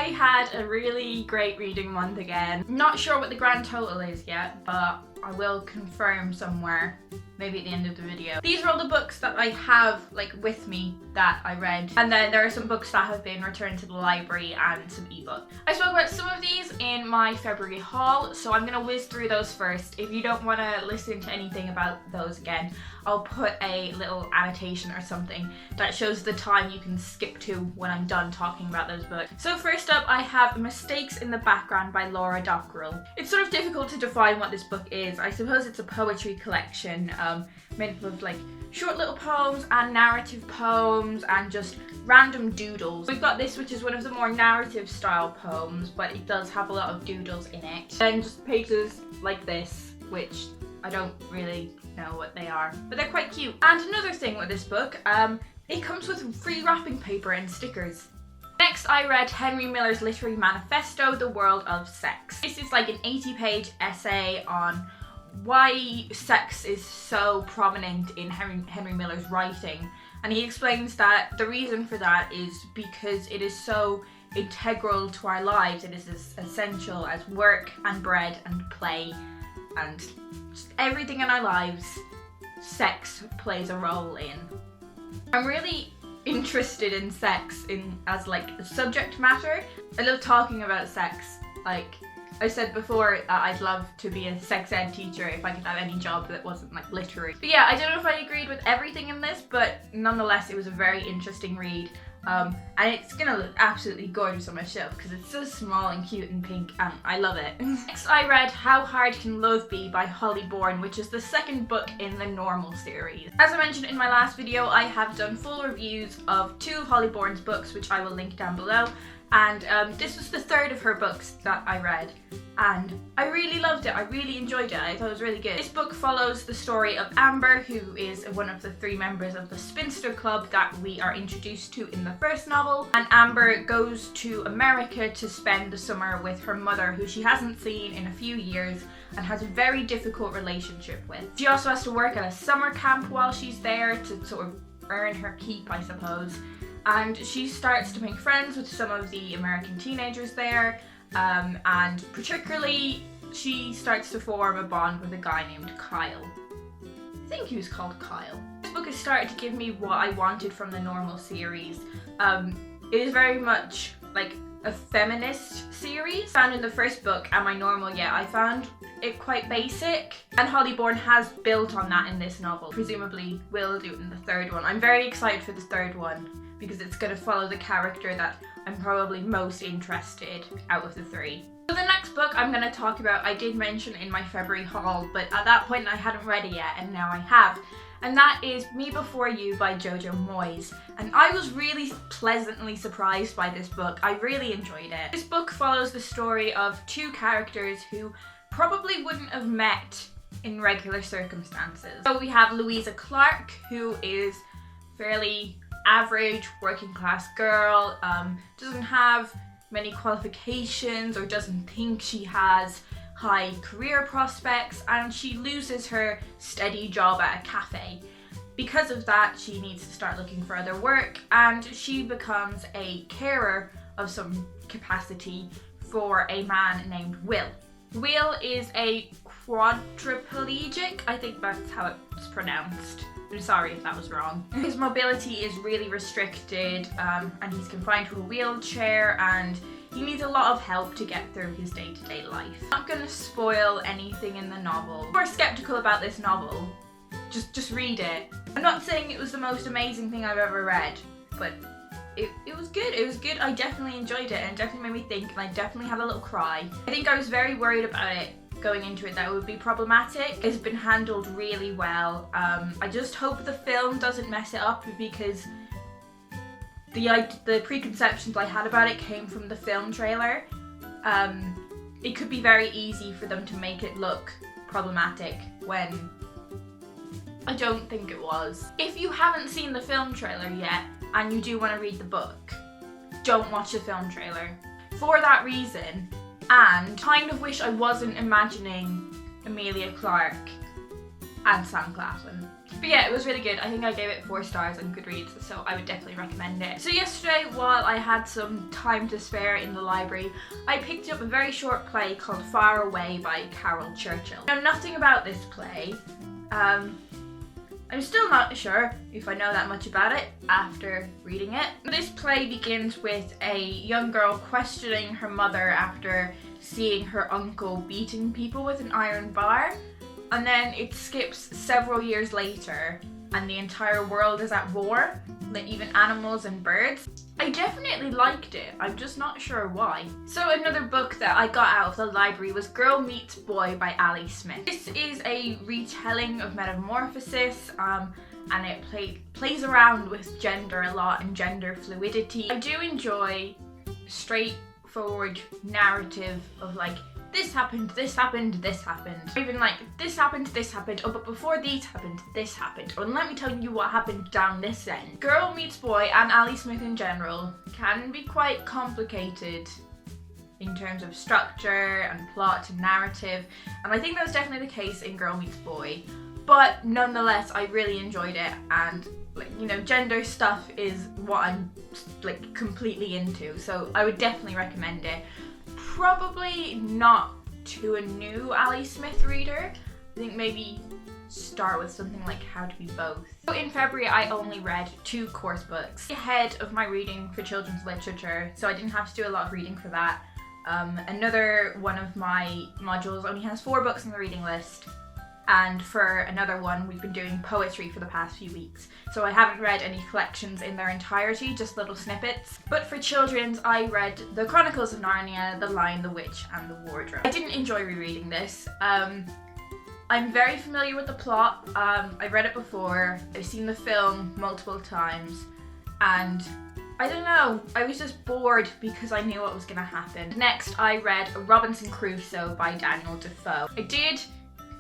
I had a really great reading month again. Not sure what the grand total is yet, but I will confirm somewhere, maybe at the end of the video. These are all the books that I have like with me that I read, and then there are some books that have been returned to the library and some ebooks. I spoke about some of these in my February haul, so I'm gonna whiz through those first. If you don't want to listen to anything about those again, I'll put a little annotation or something that shows the time you can skip to when I'm done talking about those books. So first up, I have Mistakes in the Background by Laura Dockrell. It's sort of difficult to define what this book is. I suppose it's a poetry collection made up of like short little poems and narrative poems and just random doodles. We've got this, which is one of the more narrative style poems, but it does have a lot of doodles in it. And just pages like this, which I don't really know what they are, but they're quite cute. And another thing with this book, it comes with free wrapping paper and stickers. Next, I read Henry Miller's literary manifesto, The World of Sex. This is like an 80-page essay on why sex is so prominent in Henry Miller's writing. And he explains that the reason for that is because it is so integral to our lives. It is as essential as work and bread and play and just everything in our lives. Sex plays a role in. I'm really interested in sex as like a subject matter. I love talking about sex. Like I said before, I'd love to be a sex ed teacher if I could have any job that wasn't like literary. But yeah, I don't know if I agreed with everything in this, but nonetheless it was a very interesting read. And it's gonna look absolutely gorgeous on my shelf because it's so small and cute and pink and I love it. Next I read How Hard Can Love Be by Holly Bourne, which is the second book in the Normal series. As I mentioned in my last video, I have done full reviews of 2 of Holly Bourne's books, which I will link down below. And this was the third of her books that I read, and I really loved it. I really enjoyed it. I thought it was really good. This book follows the story of Amber, who is one of the 3 members of the Spinster Club that we are introduced to in the first novel. And Amber goes to America to spend the summer with her mother, who she hasn't seen in a few years and has a very difficult relationship with. She also has to work at a summer camp while she's there to sort of earn her keep, I suppose. And she starts to make friends with some of the American teenagers there, and particularly she starts to form a bond with a guy named Kyle. I think he was called Kyle. This book has started to give me what I wanted from the Normal series. It is very much like a feminist series. Found in the first book and my Normal, I found it quite basic, and Holly Bourne has built on that in this novel. Presumably will do it in the third one. I'm very excited for the third one, because it's going to follow the character that I'm probably most interested out of the 3. So the next book I'm going to talk about, I did mention in my February haul, but at that point I hadn't read it yet, and now I have. And that is Me Before You by Jojo Moyes. And I was really pleasantly surprised by this book. I really enjoyed it. This book follows the story of 2 characters who probably wouldn't have met in regular circumstances. So we have Louisa Clark, who is fairly average working class girl, doesn't have many qualifications or doesn't think she has high career prospects, and she loses her steady job at a cafe. Because of that, she needs to start looking for other work, and she becomes a carer of some capacity for a man named Will. Will is a quadriplegic, I think that's how it's pronounced. I'm sorry if that was wrong. His mobility is really restricted, and he's confined to a wheelchair, and he needs a lot of help to get through his day-to-day life. I'm not gonna spoil anything in the novel. If you're skeptical about this novel, just read it. I'm not saying it was the most amazing thing I've ever read, but it was good. It was good. I definitely enjoyed it, and it definitely made me think, and I definitely had a little cry. I think I was very worried about it going into it, that it would be problematic. It's been handled really well. I just hope the film doesn't mess it up, because the preconceptions I had about it came from the film trailer. It could be very easy for them to make it look problematic when I don't think it was. If you haven't seen the film trailer yet and you do want to read the book, don't watch the film trailer. For that reason, and kind of wish I wasn't imagining Emilia Clarke and Sam Claflin. But yeah, it was really good. I think I gave it 4 stars on Goodreads, so I would definitely recommend it. So yesterday, while I had some time to spare in the library, I picked up a very short play called Far Away by Carol Churchill. I know nothing about this play. I'm still not sure if I know that much about it after reading it. This play begins with a young girl questioning her mother after seeing her uncle beating people with an iron bar. And then it skips several years later and the entire world is at war, like even animals and birds. I definitely liked it, I'm just not sure why. So another book that I got out of the library was Girl Meets Boy by Ali Smith. This is a retelling of Metamorphosis, and it plays around with gender a lot and gender fluidity. I do enjoy straightforward narrative of like, this happened, this happened, this happened. Or even like, this happened, oh but before these happened, this happened. Or let me tell you what happened down this end. Girl Meets Boy and Ali Smith in general can be quite complicated in terms of structure and plot and narrative. And I think that was definitely the case in Girl Meets Boy. But nonetheless, I really enjoyed it, and like, you know, gender stuff is what I'm like completely into. So I would definitely recommend it. Probably not to a new Ali Smith reader. I think maybe start with something like How to Be Both. So in February I only read 2 course books ahead of my reading for children's literature, so I didn't have to do a lot of reading for that. Another one of my modules only has 4 books on the reading list, and for another one we've been doing poetry for the past few weeks, so I haven't read any collections in their entirety, just little snippets. But for children's I read The Chronicles of Narnia, The Lion, the Witch and the Wardrobe. I didn't enjoy rereading this. I'm very familiar with the plot. I've read it before, I've seen the film multiple times, and I don't know, I was just bored because I knew what was gonna happen. Next I read Robinson Crusoe by Daniel Defoe. I did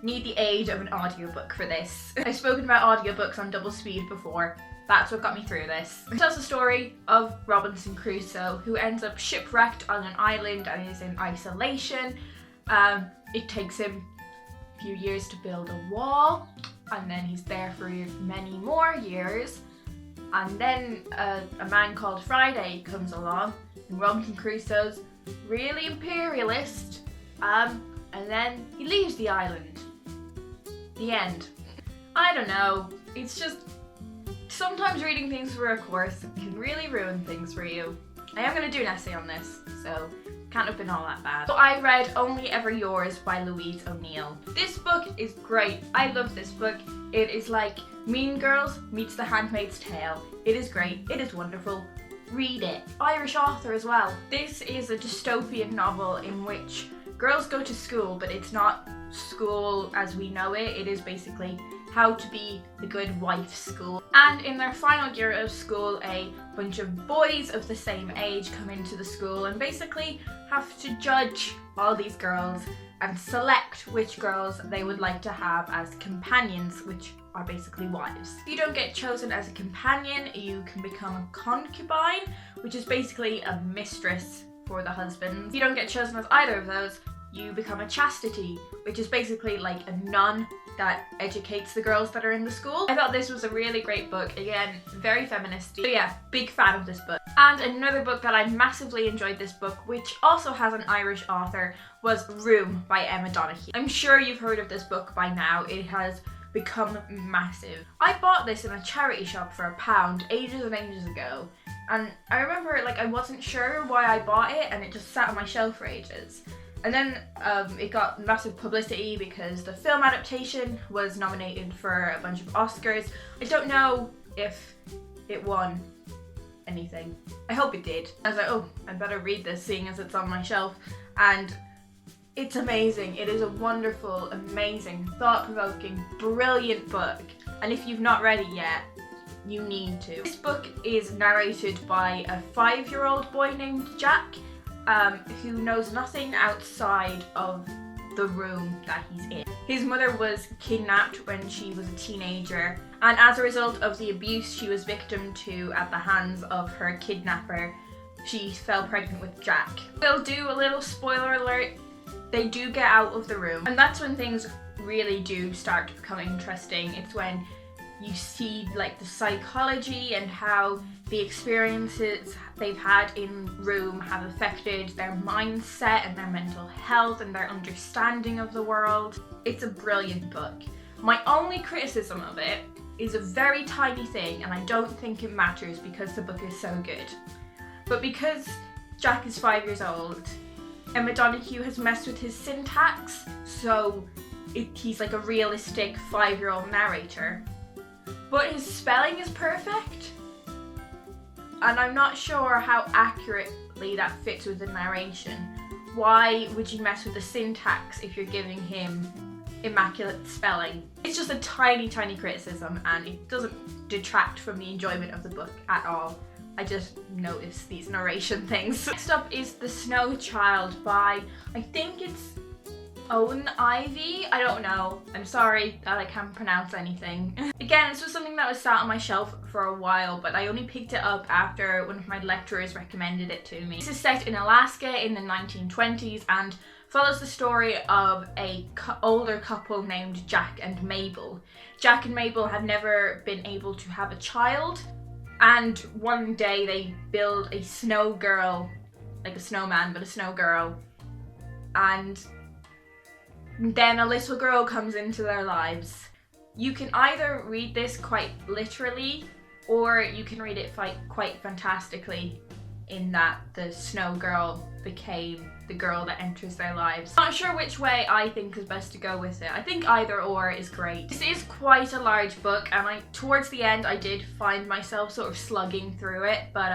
need the aid of an audiobook for this. I've spoken about audiobooks on double speed before. That's what got me through this. It tells the story of Robinson Crusoe, who ends up shipwrecked on an island and is in isolation. It takes him a few years to build a wall, and then he's there for many more years. And then a man called Friday comes along, and Robinson Crusoe's really imperialist, and then he leaves the island. The end. I don't know, it's just, sometimes reading things for a course can really ruin things for you. I am going to do an essay on this, so can't have been all that bad. So I read Only Ever Yours by Louise O'Neill. This book is great. I love this book. It is like Mean Girls meets The Handmaid's Tale. It is great. It is wonderful. Read it. Irish author as well. This is a dystopian novel in which girls go to school, but it's not school as we know it. It is basically how to be the good wife school. And in their final year of school, a bunch of boys of the same age come into the school and basically have to judge all these girls and select which girls they would like to have as companions, which are basically wives. If you don't get chosen as a companion, you can become a concubine, which is basically a mistress for the husband. If you don't get chosen as either of those, you become a chastity, which is basically like a nun that educates the girls that are in the school. I thought this was a really great book. Again, very feminist. So yeah, big fan of this book. And another book that I massively enjoyed this book, which also has an Irish author, was Room by Emma Donoghue. I'm sure you've heard of this book by now. It has become massive. I bought this in a charity shop for £1 ages and ages ago. And I remember like I wasn't sure why I bought it and it just sat on my shelf for ages. And then it got massive publicity because the film adaptation was nominated for a bunch of Oscars. I don't know if it won anything. I hope it did. I was like, oh, I better read this seeing as it's on my shelf. And it's amazing. It is a wonderful, amazing, thought-provoking, brilliant book. And if you've not read it yet, you need to. This book is narrated by a 5-year-old boy named Jack, who knows nothing outside of the room that he's in. His mother was kidnapped when she was a teenager, and as a result of the abuse she was victim to at the hands of her kidnapper, she fell pregnant with Jack. We'll do a little spoiler alert. They do get out of the room, and that's when things really do start to become interesting. It's when you see like the psychology and how the experiences they've had in room have affected their mindset and their mental health and their understanding of the world. It's a brilliant book. My only criticism of it is a very tiny thing, and I don't think it matters because the book is so good. But because Jack is 5 years old, Emma Donoghue has messed with his syntax, so he's like a realistic 5-year-old narrator. But his spelling is perfect, and I'm not sure how accurately that fits with the narration. Why would you mess with the syntax if you're giving him immaculate spelling? It's just a tiny criticism, and it doesn't detract from the enjoyment of the book at all. I just noticed these narration things. Next up is The Snow Child by, I think it's Owen Ivy? I don't know. I'm sorry that I can't pronounce anything. Again, this was something that was sat on my shelf for a while, but I only picked it up after one of my lecturers recommended it to me. This is set in Alaska in the 1920s and follows the story of a older couple named Jack and Mabel. Jack and Mabel have never been able to have a child, and one day they build a snow girl, like a snowman, but a snow girl, and then a little girl comes into their lives. You can either read this quite literally, or you can read it quite fantastically, in that the snow girl became the girl that enters their lives. Not sure which way I think is best to go with it. I think either or is great. This is quite a large book, and towards the end I did find myself sort of slugging through it, but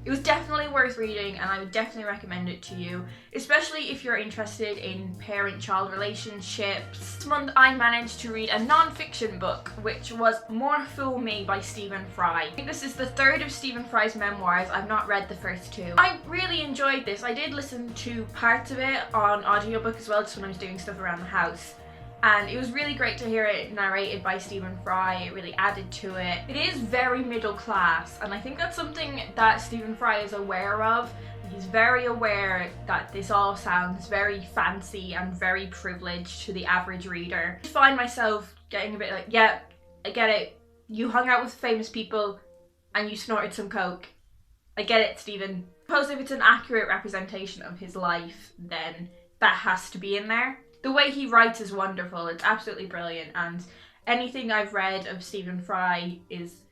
it was definitely worth reading, and I would definitely recommend it to you, especially if you're interested in parent-child relationships. This month I managed to read a non-fiction book, which was More Fool Me by Stephen Fry. I think this is the third of Stephen Fry's memoirs. I've not read the first two. I really enjoyed this. I did listen to parts of it on audiobook as well, just when I was doing stuff around the house. And it was really great to hear it narrated by Stephen Fry. It really added to it. It is very middle class, and I think that's something that Stephen Fry is aware of. He's very aware that this all sounds very fancy and very privileged to the average reader. I find myself getting a bit like, yeah, I get it. You hung out with famous people and you snorted some coke. I get it, Stephen. I suppose if it's an accurate representation of his life, then that has to be in there. The way he writes is wonderful. It's absolutely brilliant, and anything I've read of Stephen Fry is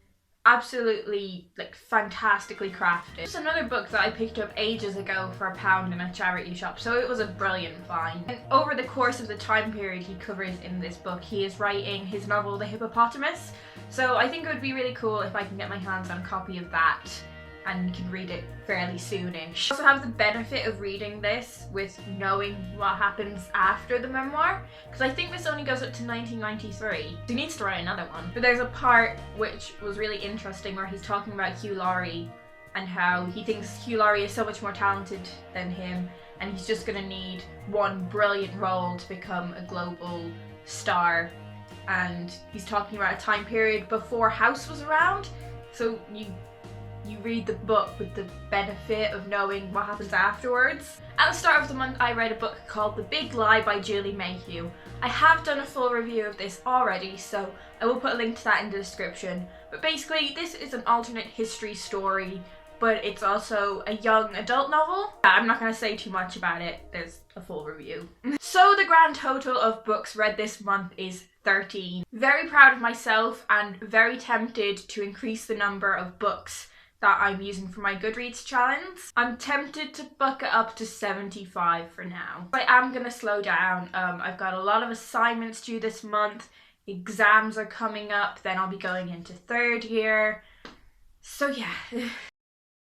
absolutely like fantastically crafted. It's another book that I picked up ages ago for £1 in a charity shop, so it was a brilliant find. And over the course of the time period he covers in this book, he is writing his novel The Hippopotamus, so I think it would be really cool if I can get my hands on a copy of that and you can read it fairly soonish. I also have the benefit of reading this with knowing what happens after the memoir, because I think this only goes up to 1993. He needs to write another one. But there's a part which was really interesting where he's talking about Hugh Laurie and how he thinks Hugh Laurie is so much more talented than him, and he's just gonna need one brilliant role to become a global star. And he's talking about a time period before House was around, so you read the book with the benefit of knowing what happens afterwards. At the start of the month I read a book called The Big Lie by Julie Mayhew. I have done a full review of this already, so I will put a link to that in the description. But basically this is an alternate history story, but it's also a young adult novel. I'm not going to say too much about it, there's a full review. So the grand total of books read this month is 13. Very proud of myself and very tempted to increase the number of books that I'm using for my Goodreads challenge. I'm tempted to buck it up to 75 for now. I am gonna slow down. I've got a lot of assignments due this month, exams are coming up, then I'll be going into third year. So yeah.